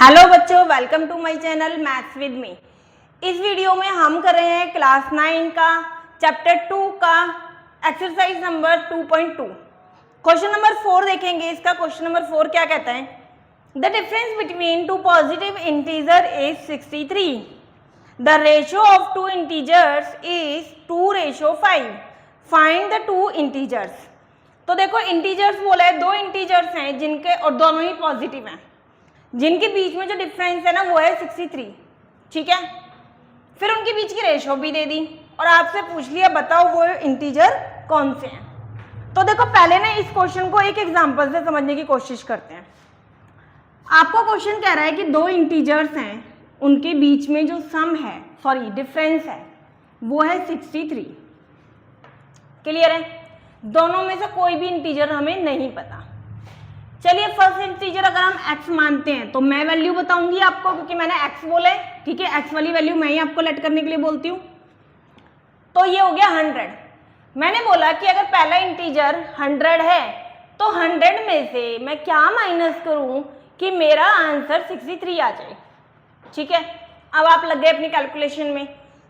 Hello बच्चों, welcome to my channel maths with me. इस video में हम कर रहे हैं क्लास 9 का चैप्टर 2 का एक्सरसाइज नंबर 2.2। क्वेश्चन नंबर 4 देखेंगे। इसका क्वेश्चन नंबर 4 क्या कहता है? The difference between two positive integer is 63। The ratio of two integers is 2:5। Find the two integers. तो देखो, इंटीजर्स बोला है, दो इंटीजर्स हैं जिनके और दोनों ही पॉजिटिव हैं, जिनके बीच में जो डिफरेंस है ना वो है 63। ठीक है, फिर उनके बीच की रेशो भी दे दी और आपसे पूछ लिया बताओ वो इंटीजर कौन से हैं। तो देखो, पहले ना इस क्वेश्चन को एक एग्जांपल से समझने की कोशिश करते हैं। आपको क्वेश्चन कह रहा है कि दो इंटीजर्स हैं, उनके बीच में जो सम है, सॉरी डिफरेंस है, वो है 63। क्लियर है? दोनों में से कोई भी इंटीजर हमें नहीं पता। चलिए, फर्स्ट इंटीजर अगर हम x मानते हैं तो मैं वैल्यू बताऊंगी आपको, क्योंकि मैंने x बोला है। ठीक है, x वाली वैल्यू मैं ही आपको लेट करने के लिए बोलती हूँ। तो ये हो गया 100। मैंने बोला कि अगर पहला इंटीजर 100 है तो 100 में से मैं क्या माइनस करूं कि मेरा आंसर 63 आ जाए। ठीक है, अब आप लग गए अपनी कैलकुलेशन में।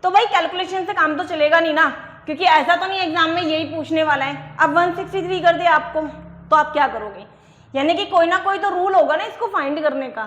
तो भाई कैलकुलेशन से काम तो चलेगा नहीं ना, क्योंकि ऐसा तो नहीं एग्जाम में यही पूछने वाला है। अब 163 कर दे आपको, तो आप क्या करोगे? यानी कि कोई ना कोई तो रूल होगा ना इसको फाइंड करने का।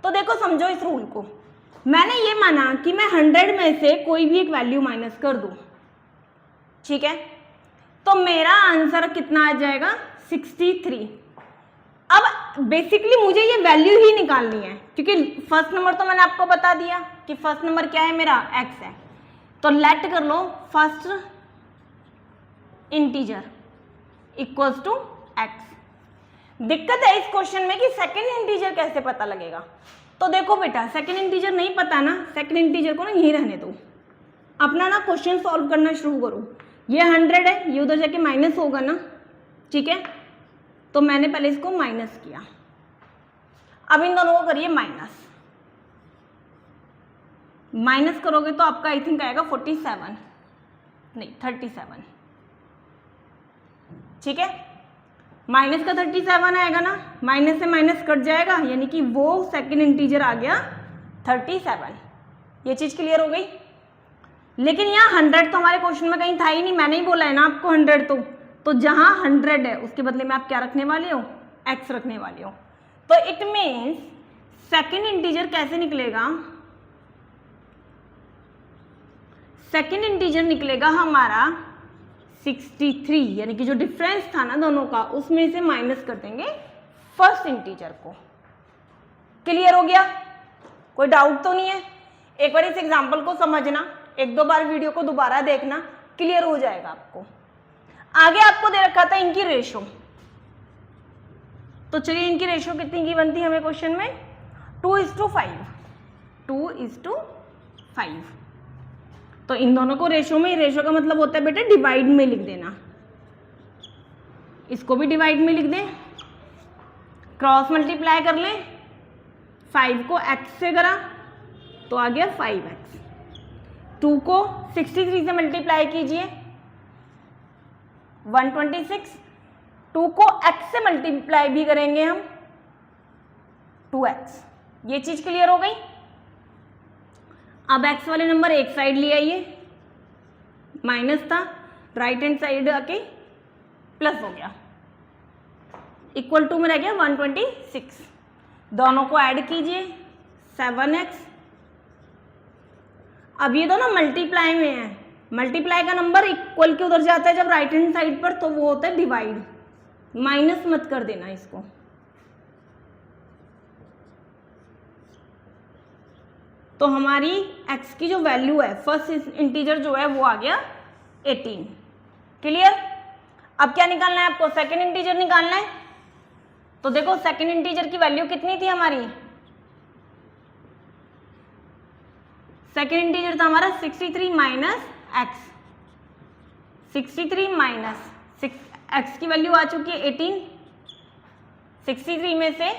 तो देखो, समझो इस रूल को। मैंने ये माना कि मैं 100 में से कोई भी एक वैल्यू माइनस कर दूं। ठीक है, तो मेरा आंसर कितना आ जाएगा? 63। अब बेसिकली मुझे ये वैल्यू ही निकालनी है, क्योंकि फर्स्ट नंबर तो मैंने आपको बता दिया कि फर्स्ट नंबर क्या है, मेरा x है। तो लेट कर लो first integer equals to x। दिक्कत है इस क्वेश्चन में कि सेकंड इंटीजर कैसे पता लगेगा। तो देखो बेटा, सेकंड इंटीजर नहीं पता ना, सेकंड इंटीजर को ना यहीं रहने दो, अपना ना क्वेश्चन सॉल्व करना शुरू करो। ये 100 है, ये उधर जाके माइनस होगा ना। ठीक है, तो मैंने पहले इसको माइनस किया। अब इन दोनों को करिए माइनस। माइनस करोगे तो आपका आई थिंक आएगा 47, नहीं 37। ठीक है, माइनस का 37 आएगा ना, माइनस से माइनस कट जाएगा, यानी कि वो सेकंड इंटीजर आ गया 37। ये चीज क्लियर हो गई। लेकिन यहाँ 100 तो हमारे क्वेश्चन में कहीं था ही नहीं, मैंने ही बोला है ना आपको 100। तो जहां 100 है उसके बदले में आप क्या रखने वाले हो? x रखने वाले हो। तो इट मीन्स सेकंड इंटीजर कैसे निकलेगा? सेकंड इंटीजर निकलेगा हमारा 63, यानी कि जो डिफरेंस था ना दोनों का, उसमें से माइनस कर देंगे फर्स्ट इंटीजर को। क्लियर हो गया? कोई डाउट तो नहीं है? एक बार इस एग्जांपल को समझना, एक दो बार वीडियो को दोबारा देखना, क्लियर हो जाएगा आपको। आगे आपको दे रखा था इनकी रेशो। तो चलिए, इनकी रेशो कितनी की बनती है हमें क्वेश्चन में? 2:5। 2:5। तो इन दोनों को रेशो में, रेशो का मतलब होता है बेटा डिवाइड में लिख देना। इसको भी डिवाइड में लिख दें, क्रॉस मल्टीप्लाई कर लें। 5 को x से करा तो आ गया 5x। 2 को 63 से मल्टीप्लाई कीजिए 126। 2 को x से मल्टीप्लाई भी करेंगे हम 2x। ये चीज क्लियर हो गई। अब x वाले नंबर एक साइड ले आइए, माइनस था, राइट हैंड साइड आके प्लस हो गया, इक्वल टू में रह गया 126। दोनों को ऐड कीजिए 7x। अब ये दोनों मल्टीप्लाई में है, मल्टीप्लाई का नंबर इक्वल के उधर जाता है जब राइट हैंड साइड पर, तो वो होता है डिवाइड। माइनस मत कर देना इसको। तो हमारी x की जो वैल्यू है, फर्स्ट इंटीजर जो है वो आ गया 18। क्लियर? अब क्या निकालना है आपको? सेकंड इंटीजर निकालना है। तो देखो, सेकंड इंटीजर की वैल्यू कितनी थी हमारी? सेकंड इंटीजर था हमारा 63 माइनस x। 63 माइनस x की वैल्यू आ चुकी है 18। 63 में से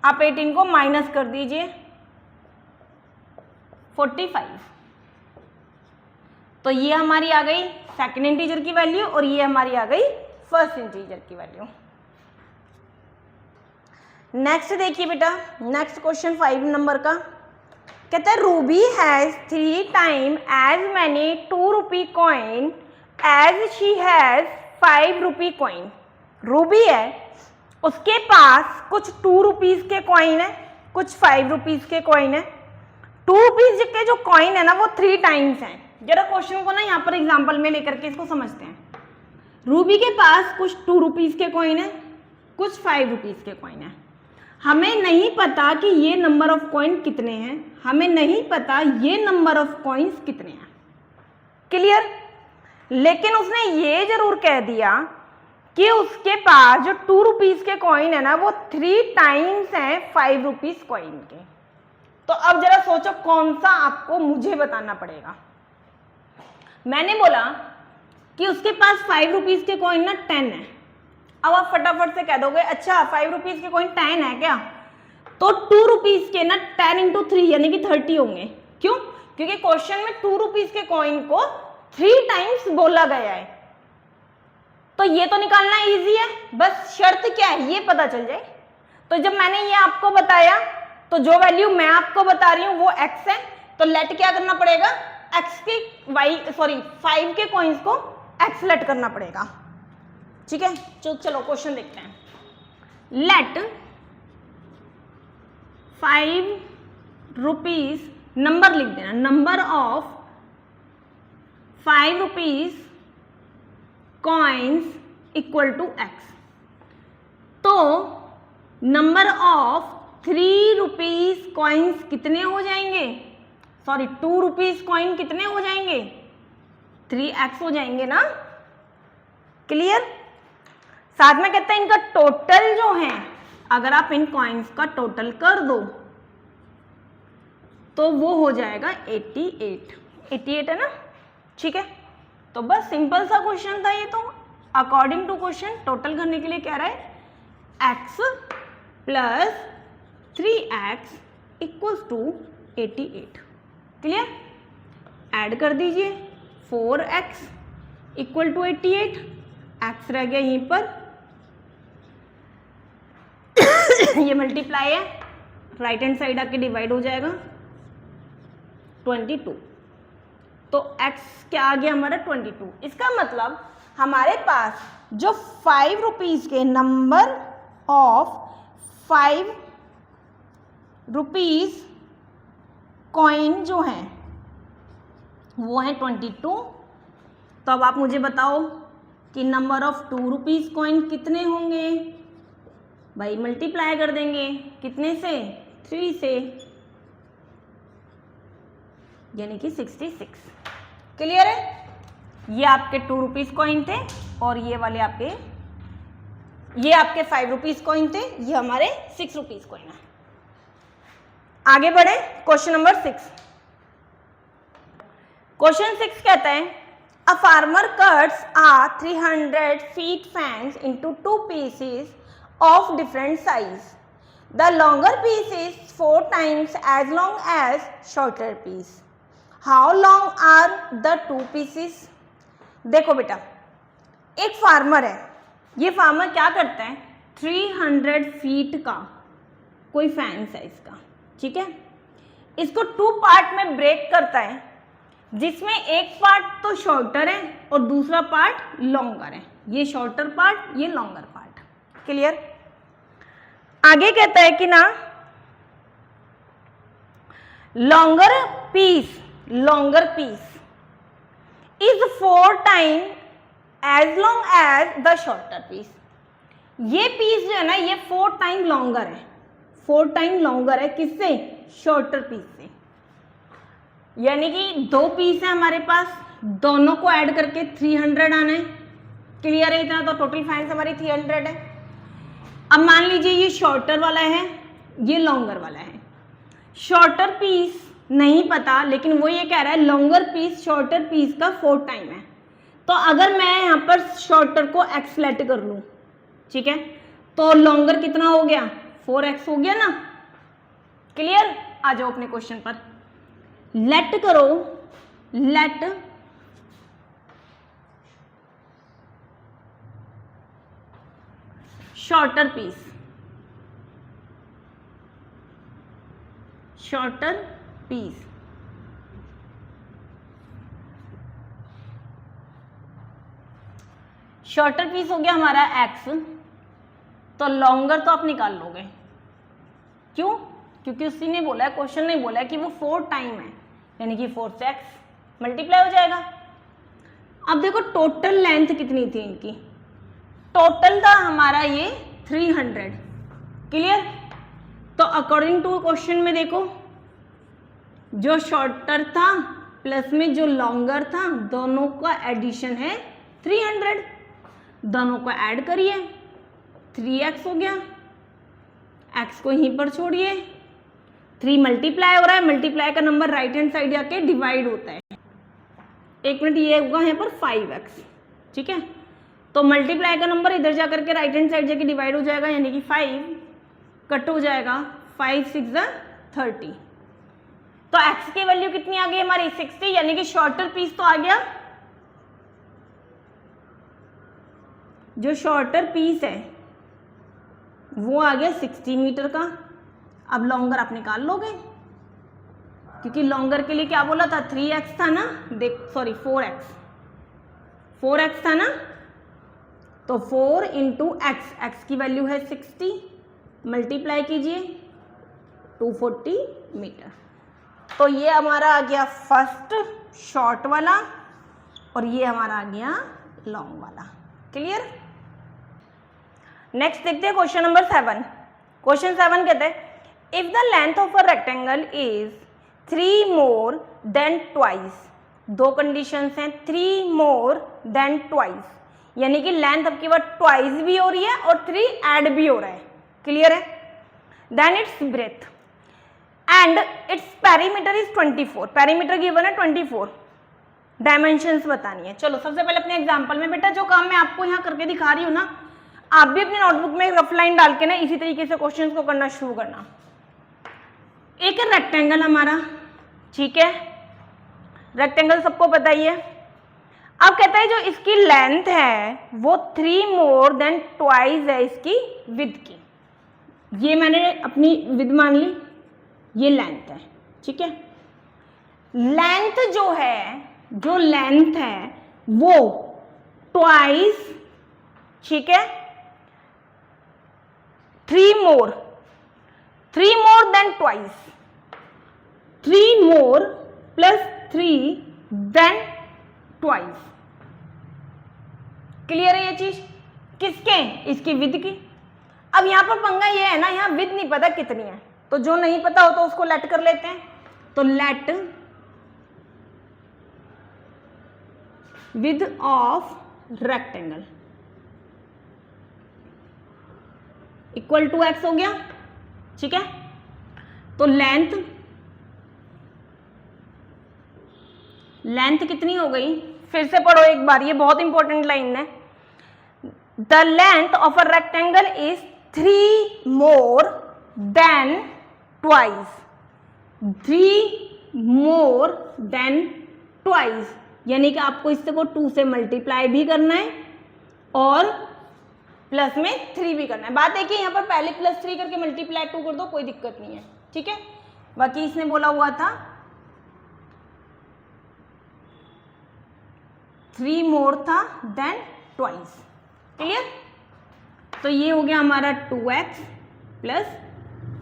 आप 18 को माइनस कर दीजिए 45। तो ये हमारी आ गई सेकंड इंटीजर की वैल्यू और ये हमारी आ गई फर्स्ट इंटीजर की वैल्यू। नेक्स्ट देखिए बेटा, नेक्स्ट क्वेश्चन 5 नंबर का कहता है Ruby has 3 time as many 2 rupee coin as she has 5 rupee coin. Ruby है, उसके पास कुछ 2 रुपीज के कॉइन है, कुछ 5 रुपीज के कॉइन है। 2 रुपीज के जो कॉइन है ना वो 3 टाइम्स हैं। जरा क्वेश्चन को ना यहाँ पर एग्जाम्पल में लेकर के इसको समझते हैं। रूबी के पास कुछ 2 रुपीज के कॉइन है, कुछ 5 रुपीज के कॉइन है। हमें नहीं पता कि ये नंबर ऑफ कॉइन कितने हैं, हमें नहीं पता ये नंबर ऑफ कॉइन्स कितने हैं। क्लियर? लेकिन उसने ये जरूर कह दिया कि उसके पास जो 2 रुपीज के कॉइन है ना वो 3 टाइम्स हैं 5 रुपीज कॉइन के। तो अब जरा सोचो कौन सा आपको मुझे बताना पड़ेगा। मैंने बोला कि उसके पास 5 रुपीज के कॉइन ना 10 है। अब आप फटाफट से कह दोगे अच्छा 5 रुपीज के कॉइन 10 है क्या, तो 2 रुपीज के ना 10 इंटू 3 यानी कि 30 होंगे। क्यों? क्योंकि क्वेश्चन में 2 रुपीज के कॉइन को 3 टाइम्स बोला गया है। तो ये तो निकालना इजी है, बस शर्त क्या है ये पता चल जाए। तो जब मैंने ये आपको बताया तो जो वैल्यू मैं आपको बता रही हूं वो x है, तो लेट क्या करना पड़ेगा, x के 5 के कॉइन्स को x लेट करना पड़ेगा। ठीक है, चलो क्वेश्चन देखते हैं। लेट 5 रुपीज, नंबर लिख देना, number of 5 rupees coins equal to x। तो नंबर ऑफ 3 रुपीज कॉइन्स कितने हो जाएंगे, 2 रुपीज कॉइन कितने हो जाएंगे, 3x हो जाएंगे ना। क्लियर? साथ में कहते हैं इनका टोटल जो है, अगर आप इन कॉइन्स का टोटल कर दो तो वो हो जाएगा 88 है ना। ठीक है, तो बस सिंपल सा क्वेश्चन था ये। तो अकॉर्डिंग टू क्वेश्चन टोटल करने के लिए कह रहा है x plus 3x equals to 88। Clear? Add कर दीजिए, 4x इक्वल टू 88, x रह गया यहीं पर ये मल्टीप्लाई है, राइट हैंड साइड आके डिवाइड हो जाएगा 22। तो x क्या आ गया हमारा 22। इसका मतलब हमारे पास जो 5 रुपीज के नंबर ऑफ 5 रुपीज कॉइन जो हैं वो है 22। तो अब आप मुझे बताओ कि नंबर ऑफ 2 रुपीज कॉइन कितने होंगे। भाई मल्टीप्लाई कर देंगे, कितने से, 3 से, यानी कि 66। क्लियर है? ये आपके 2 रुपीज कॉइन थे और ये वाले आपके, ये आपके 5 रुपीज कॉइन थे, ये हमारे 6 रुपीज कॉइन है। आगे बढ़े, क्वेश्चन नंबर 6। क्वेश्चन 6 कहता है a farmer cuts a 300 feet fence into 2 pieces of different size. The longer piece is 4 times as long as shorter piece. How long are the 2 pieces? देखो बेटा, एक farmer है, ये फार्मर क्या करता है, 300 फीट का कोई फैंस है इसका। ठीक है, इसको 2 पार्ट में ब्रेक करता है, जिसमें एक पार्ट तो शॉर्टर है और दूसरा पार्ट लॉन्गर है। ये शॉर्टर पार्ट, ये लॉन्गर पार्ट। क्लियर? आगे कहता है कि ना longer piece is 4 time as long as the shorter piece. ये पीस जो है ना ये 4 टाइम लॉन्गर है, 4 टाइम लॉन्गर है किससे, शॉर्टर पीस से। यानी कि 2 पीस है हमारे पास, दोनों को ऐड करके 300 आना है। क्लियर है? इतना तो टोटल फैंस हमारी 300 है। अब मान लीजिए ये शॉर्टर वाला है, ये लॉन्गर वाला है। शॉर्टर पीस नहीं पता, लेकिन वो ये कह रहा है लॉन्गर पीस शॉर्टर पीस का 4 टाइम है। तो अगर मैं यहाँ पर शॉर्टर को x लेट कर लूँ, ठीक है, तो लॉन्गर कितना हो गया, 4x हो गया ना। क्लियर? आ जाओ अपने क्वेश्चन पर, लेट करो, let shorter piece shorter piece. Shorter piece हो गया हमारा x, तो लॉन्गर तो आप निकाल लोगे। क्यों? क्योंकि उसी ने बोला है, क्वेश्चन ने बोला है कि वो 4 टाइम है, यानी कि 4 से x मल्टीप्लाई हो जाएगा। अब देखो टोटल लेंथ कितनी थी इनकी, टोटल था हमारा ये 300। क्लियर? तो अकॉर्डिंग टू क्वेश्चन में देखो, जो शॉर्टर था प्लस में जो लॉन्गर था, दोनों का एडिशन है 300। दोनों को ऐड करिए, 3x हो गया, x को यहीं पर छोड़िए, 3 मल्टीप्लाई हो रहा है, मल्टीप्लाई का नंबर राइट हैंड साइड जाके डिवाइड होता है। 1 मिनट, ये होगा यहाँ पर 5x। ठीक है, तो मल्टीप्लाई का नंबर इधर जाकर के राइट हैंड साइड जाके डिवाइड हो जाएगा, यानी कि 5 कट हो जाएगा, 5 6 30। तो x की वैल्यू कितनी आ गई हमारी 60, यानी कि शॉर्टर पीस तो आ गया, जो शॉर्टर पीस है वो आ गया 60 मीटर का। अब लॉन्गर आप निकाल लोगे, क्योंकि लॉन्गर के लिए क्या बोला था, 3x था ना, देख सॉरी 4x था ना, तो 4 इंटू x की वैल्यू है 60, मल्टीप्लाई कीजिए 240 मीटर। तो ये हमारा आ गया फर्स्ट शॉर्ट वाला और ये हमारा आ गया लॉन्ग वाला। क्लियर? नेक्स्ट देखते हैं क्वेश्चन नंबर 7। क्वेश्चन 7 कहते हैं if the length of a rectangle is 3 more than twice. दो कंडीशंस हैं, 3 मोर देन ट्वाइस, यानी कि लेंथ आपकी बार ट्वाइस भी हो रही है और 3 ऐड भी हो रहा है। क्लियर है? Then its breadth and its perimeter is 24। Perimeter given है 24, डायमेंशंस बतानी है। चलो सबसे पहले अपने एग्जांपल में बेटा जो काम मैं आपको यहाँ करके दिखा रही हूँ ना, आप भी अपने नोटबुक में रफ लाइन डाल के ना इसी तरीके से क्वेश्चंस को करना शुरू करना। एक रेक्टेंगल हमारा, ठीक है, रेक्टेंगल सबको पता ही है। अब कहता है जो इसकी लेंथ है वो 3 मोर देन ट्वाइस है इसकी विड्थ की। ये मैंने अपनी विड्थ मान ली, ये लेंथ है। ठीक है, लेंथ जो है, जो लेंथ है वो ट्वाइस, ठीक है, 3 मोर देन ट्वाइस, 3 मोर प्लस 3 देन ट्वाइस। क्लियर है ये चीज? किसके? इसकी विड्थ की। अब यहां पर पंगा ये है ना, यहां विड्थ नहीं पता कितनी है, तो जो नहीं पता हो तो उसको लेट कर लेते हैं। तो let width of rectangle equal to x हो गया। ठीक है, तो लेंथ कितनी हो गई, फिर से पढ़ो एक बार, ये बहुत इंपॉर्टेंट लाइन है। The length of a rectangle is 3 more than twice, 3 more than twice, यानी कि आपको इससे को 2 से मल्टीप्लाई भी करना है और प्लस में 3 भी करना है। बात है कि यहाँ पर पहले +3 करके मल्टीप्लाई 2 कर दो, कोई दिक्कत नहीं है। ठीक है, बाकी इसने बोला हुआ था 3 मोर था देन ट्वाइस। क्लियर? तो ये हो गया हमारा 2x प्लस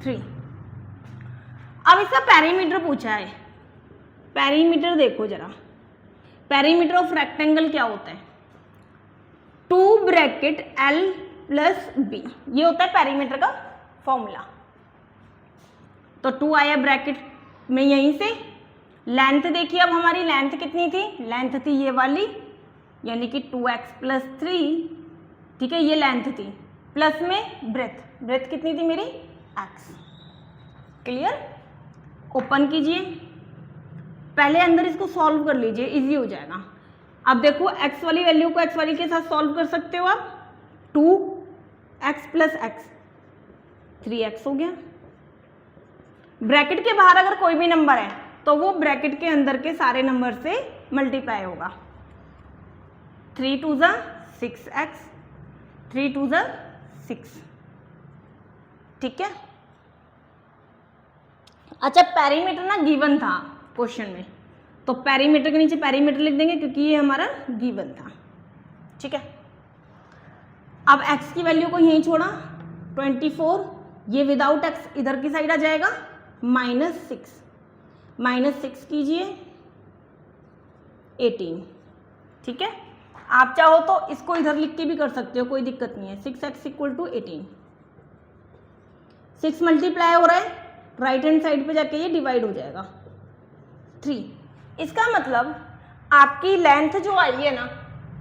3। अब इसका पेरीमीटर पूछा है। पेरीमीटर देखो जरा, पेरीमीटर ऑफ रेक्टेंगल क्या होता है, 2 ब्रैकेट L प्लस B, ये होता है पेरीमीटर का फॉर्मूला। तो 2 आया ब्रैकेट में यहीं से। लेंथ देखिए, अब हमारी लेंथ कितनी थी, लेंथ थी ये वाली, यानी कि 2x प्लस 3। ठीक है, ये लेंथ थी, प्लस में ब्रेथ, ब्रेथ कितनी थी मेरी x। क्लियर? ओपन कीजिए, पहले अंदर इसको सॉल्व कर लीजिए, इजी हो जाएगा। अब देखो x वाली वैल्यू को x वाली के साथ सॉल्व कर सकते हो आप, 2x प्लस x 3x हो गया। ब्रैकेट के बाहर अगर कोई भी नंबर है तो वो ब्रैकेट के अंदर के सारे नंबर से मल्टीप्लाई होगा। 3 2 6x, 3 2 6। ठीक है, अच्छा पेरीमीटर ना गिवन था क्वेश्चन में, तो पेरीमीटर के नीचे पेरीमीटर लिख देंगे क्योंकि ये हमारा गिवन था, ठीक है। अब x की वैल्यू को यहीं छोड़ा 24, ये विदाउट x इधर की साइड आ जाएगा -6 कीजिए 18, ठीक है। आप चाहो तो इसको इधर लिख के भी कर सकते हो, कोई दिक्कत नहीं है। 6x = 18, 6 मल्टीप्लाई हो रहा है, राइट हैंड साइड पे जाके ये डिवाइड हो जाएगा 3। इसका मतलब आपकी लेंथ जो आई है ना,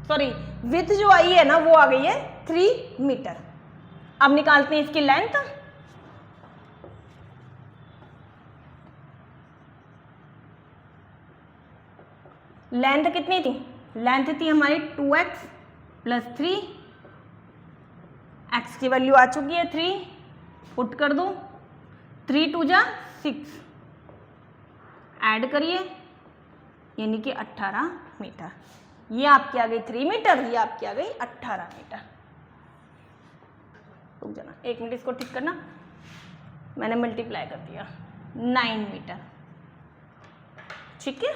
सॉरी विड्थ जो आई है ना, वो आ गई है 3 मीटर। अब निकालते हैं इसकी लेंथ। लेंथ कितनी थी? लेंथ थी हमारी 2x + 3, x की वैल्यू आ चुकी है 3, पुट कर दो, 3 × 2 = 6, ऐड करिए यानी कि 18 मीटर। ये आपकी आ गई 3 मीटर, ये आपकी आ गई 18 मीटर। रुक जाना 1 मिनट, इसको ठीक करना, मैंने मल्टीप्लाई कर दिया 9 मीटर, ठीक है।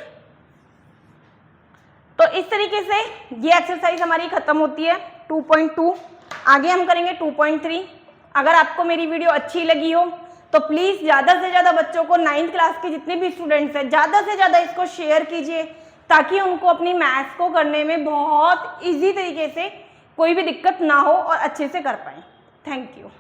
तो इस तरीके से ये एक्सरसाइज हमारी खत्म होती है 2.2। आगे हम करेंगे 2.3। अगर आपको मेरी वीडियो अच्छी लगी हो तो प्लीज़ ज़्यादा से ज़्यादा बच्चों को 9th क्लास के जितने भी स्टूडेंट्स हैं ज़्यादा से ज़्यादा इसको शेयर कीजिए, ताकि उनको अपनी मैथ्स को करने में बहुत इजी तरीके से कोई भी दिक्कत ना हो और अच्छे से कर पाएँ। Thank you.